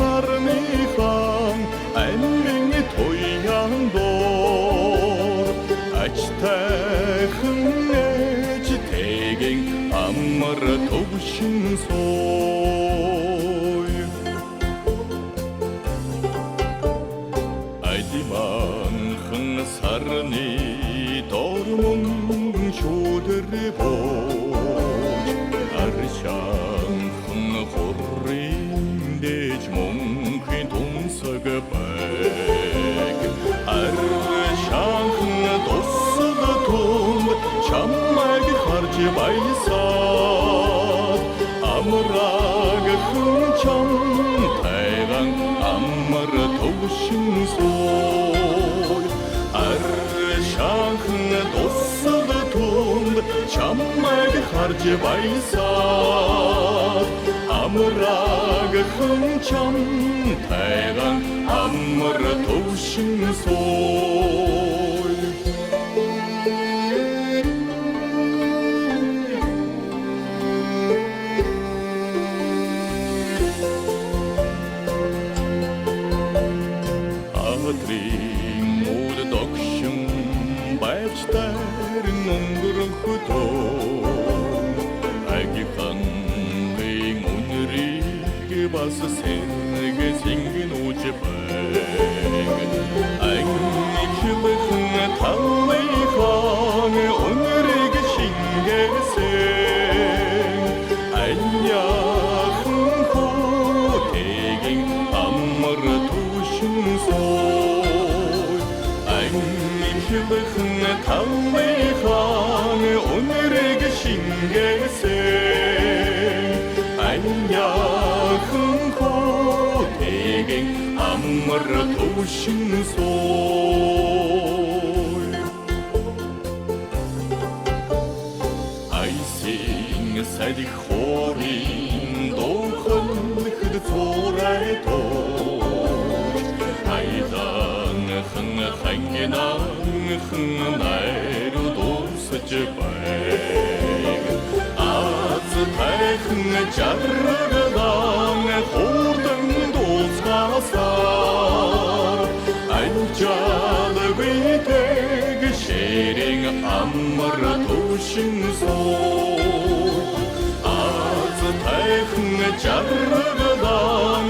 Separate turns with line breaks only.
нарныхан аймгийн туяндор ачтайхан ээж тэгийн амар төвшин сой айдиманхан сарны дормон шүдэр бож аршанхан хоррын дэж мөнхийн тунсаг байг аршанхан тусаг тунд чамайг харж баясаад амраг хүн чам тайган амар төвшин сой аршанхан тусаг тунд чамайг харж баясаад амраг хүн чам тайган амар төвшин сой Атрийн мод догшин байвчтар өнгөрөх хөтөө агихан үнрийг бас сэрэг сингэн үж байг агихан талайхан үнрийг шингээсэн аяхан хөтэйгэн амар төвшин сой агихан талайхан үнрийг шингээсэн аяхан хөтэйгэн амар төвшин сой айсин садик хорин дохон хэд цорай тож айдан хэн хангинан хэн найр дусж байг аз тайхан жаргадан хурдан дуусгасаар анчаад битэг шэрин амар төвшин сой аз тайхан жаргадан